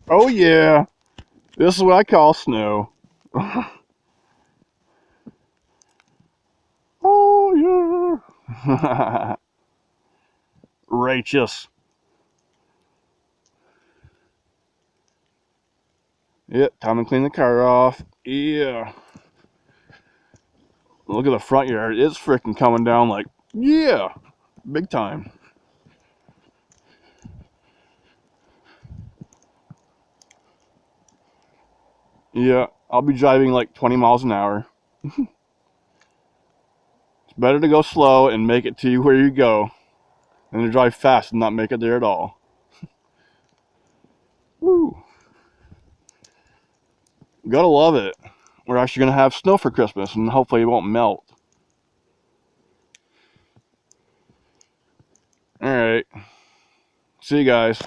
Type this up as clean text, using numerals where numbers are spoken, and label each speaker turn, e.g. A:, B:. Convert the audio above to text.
A: Oh yeah, this is what I call snow. Oh yeah. Righteous. Yep, time to clean the car off. Yeah. Look at the front yard. It's freaking coming down like, yeah, big time. Yeah, I'll be driving like 20 miles an hour. It's better to go slow and make it to you where you go than to drive fast and not make it there at all. Woo. Gotta love it. We're actually gonna have snow for Christmas and hopefully it won't melt. Alright. See you guys.